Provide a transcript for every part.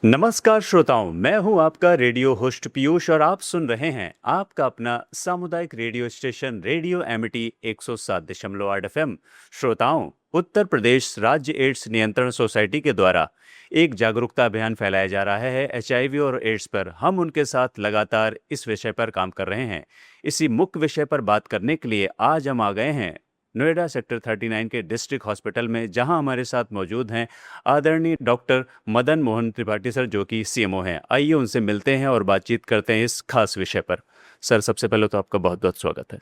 नमस्कार श्रोताओं, मैं हूं आपका रेडियो होस्ट पीयूष और आप सुन रहे हैं आपका अपना सामुदायिक radio station radio Amity 107.8 FM. श्रोताओं, उत्तर प्रदेश राज्य एड्स नियंत्रण सोसाइटी के द्वारा एक जागरूकता अभियान फैलाया जा रहा है एचआईवी और एड्स पर। हम उनके साथ लगातार इस विषय पर काम कर रहे हैं। इसी मुख्य विषय पर बात करने के लिए आज हम आ गए हैं नोएडा सेक्टर 39 के डिस्ट्रिक्ट हॉस्पिटल में, जहां हमारे साथ मौजूद हैं आदरणीय डॉक्टर मदन मोहन त्रिपाठी सर, जो कि सीएमओ हैं। आइए उनसे मिलते हैं और बातचीत करते हैं इस खास विषय पर। सर, सबसे पहले तो आपका बहुत बहुत स्वागत है।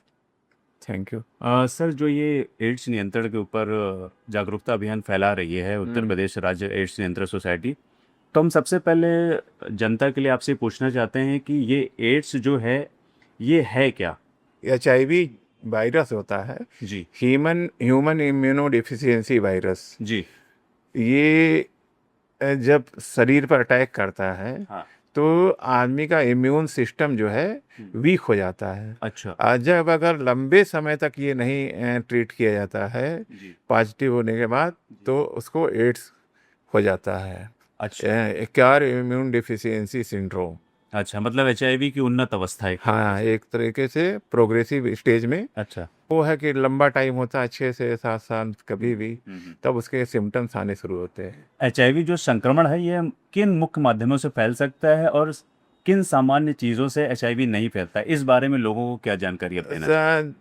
Thank you. सर, जो ये एड्स नियंत्रण के ऊपर जागरूकता अभियान फैला रही है उत्तर प्रदेश राज्य एड्स नियंत्रण सोसाइटी, तो हम सबसे पहले जनता के लिए आपसे पूछना चाहते हैं कि ये एड्स जो है ये है क्या? HIV वायरस होता है, जी ह्यूमन इम्यूनो डिफिशियंसी वायरस। जी। ये जब शरीर पर अटैक करता है हाँ। तो आदमी का इम्यून सिस्टम जो है वीक हो जाता है। अच्छा। जब अगर लंबे समय तक ये नहीं ट्रीट किया जाता है जी। पॉजिटिव होने के बाद, तो उसको एड्स हो जाता है। अच्छा। Acquire immune deficiency syndrome. अच्छा, मतलब एचआईवी की उन्नत अवस्था है। हाँ, एक तरीके से प्रोग्रेसिव स्टेज में अच्छा। वो है कि लंबा टाइम होता है, 6 से 7 साल कभी भी, तब उसके सिम्टम्स आने शुरू होते हैं। एचआईवी जो संक्रमण है ये किन मुख्य माध्यमों से फैल सकता है और किन सामान्य चीजों से एचआईवी नहीं फैलता है, इस बारे में लोगों को क्या जानकारी अब देना चाहिए?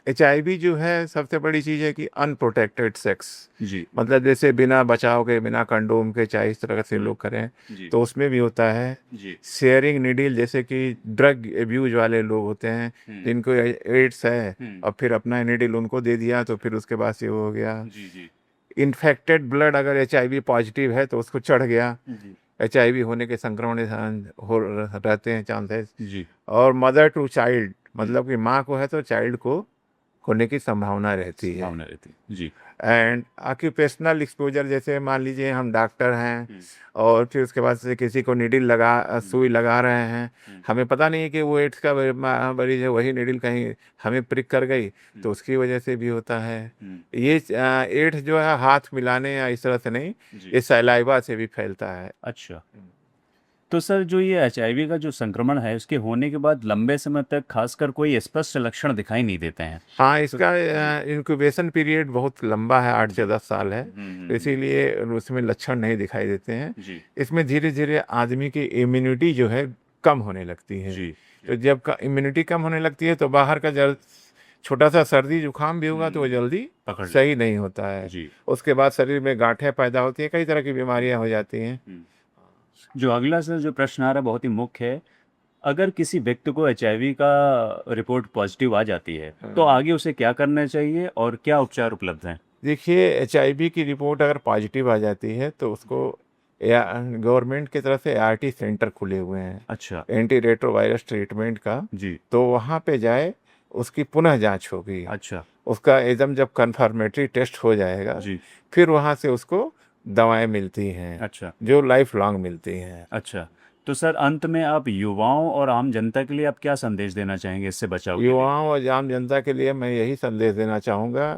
HIV जो है, सबसे बड़ी चीज़ है कि अनप्रोटेक्टेड सेक्स। जी मतलब जैसे बिना बचाव के, बिना कंडोम के, चाहे इस तरह से लोग करें जी तो उसमें भी होता है। जी शेयरिंग नीडल, जैसे कि ड्रग एब्यूज वाले लोग होते हैं जिनको एड्स है और फिर अपना नीडल उनको दे दिया तो फिर उसके बाद से वो हो गया। जी जी इन्फेक्टेड ब्लड, अगर HIV पॉजिटिव है तो उसको चढ़ गया, जी HIV होने के संक्रमण हो रहते हैं चांसेस। जी। और मदर टू चाइल्ड, मतलब कि माँ को है तो चाइल्ड को होने की संभावना रहती है। भावना रहती जी। एंड ऑक्यूपेशनल एक्सपोजर, जैसे मान लीजिए हम डॉक्टर हैं और फिर उसके बाद से किसी को नीडल सुई लगा रहे हैं, हमें पता नहीं है कि वो एड्स का मरीज है, वही नीडल कहीं हमें प्रिक कर गई तो उसकी वजह से भी होता है। ये एड्स जो है हाथ मिलाने या इस तरह से नहीं, ये सलाइवा से भी फैलता है। अच्छा, तो सर जो ये एचआईवी का जो संक्रमण है उसके होने के बाद लंबे समय तक खासकर कोई स्पष्ट लक्षण दिखाई नहीं देते हैं। हाँ, तो इसका इंक्यूबेशन पीरियड बहुत लंबा है, 8 से 10 साल है, तो जी इसीलिए उसमें लक्षण नहीं दिखाई देते हैं। जी इसमें धीरे धीरे आदमी की इम्यूनिटी जो है कम होने लगती है। जी तो जब इम्यूनिटी कम होने लगती है तो बाहर का जल छोटा सा सर्दी जुकाम भी होगा तो वो जल्दी पकड़ सही नहीं होता है। जी। उसके बाद शरीर में गांठें पैदा होती हैं, कई तरह की बीमारियां हो जाती हैं। जो अगला सर जो प्रश्न आ रहा है बहुत ही मुख्य है। अगर किसी व्यक्ति को एचआईवी का रिपोर्ट पॉजिटिव आ जाती है तो आगे उसे क्या करना चाहिए और क्या उपचार उपलब्ध हैं? देखिए, HIV की रिपोर्ट अगर पॉजिटिव आ जाती है तो उसको गवर्नमेंट की तरफ से ART सेंटर खुले हुए हैं, अच्छा। एंटी रेट्रोवायरस ट्रीटमेंट का। जी। तो वहाँ पे जाए, उसकी पुनः जांच होगी, अच्छा। उसका एकदम जब कन्फर्मेटरी टेस्ट हो जाएगा, जी। फिर वहाँ से उसको दवाएं मिलती हैं अच्छा। जो लाइफ लॉन्ग मिलती हैं। अच्छा, तो सर अंत में आप युवाओं और आम जनता के लिए आप क्या संदेश देना चाहेंगे इससे बचाव के लिए? युवाओं और आम जनता के लिए मैं यही संदेश देना चाहूँगा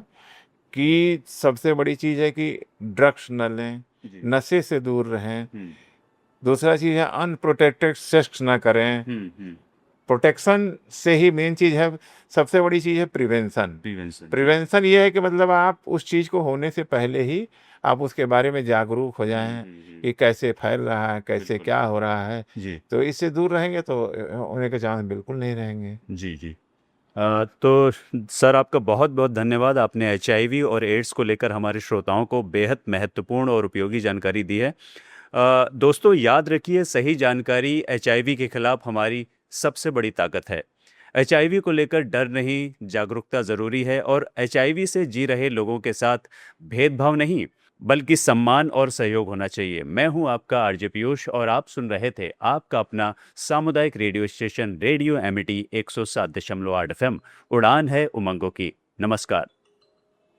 कि सबसे बड़ी चीज़ है कि ड्रग्स न लें, जी। नशे से दूर रहें। दूसरा चीज़ है अनप्रोटेक्टेड सेक्स ना करें। प्रोटेक्शन से ही मेन चीज़ है, सबसे बड़ी चीज़ है प्रिवेंशन। प्रिवेंशन। प्रिवेंशन ये है कि मतलब आप उस चीज़ को होने से पहले ही आप उसके बारे में जागरूक हो जाएं कि कैसे फैल रहा है, कैसे बिल्कुल। क्या हो रहा है। जी तो इससे दूर रहेंगे तो होने के चांस बिल्कुल नहीं रहेंगे। जी जी। तो सर आपका बहुत बहुत धन्यवाद, आपने एचआईवी और एड्स को लेकर हमारे श्रोताओं को बेहद महत्वपूर्ण और उपयोगी जानकारी दी है। दोस्तों याद रखिए, सही जानकारी एचआईवी के खिलाफ हमारी सबसे बड़ी ताकत है। एचआईवी को लेकर डर नहीं, जागरूकता ज़रूरी है और एचआईवी से जी रहे लोगों के साथ भेदभाव नहीं बल्कि सम्मान और सहयोग होना चाहिए। मैं हूं आपका आरजे पीयूष और आप सुन रहे थे आपका अपना सामुदायिक radio station radio Amity 107.8 FM. उड़ान है उमंगों की। नमस्कार।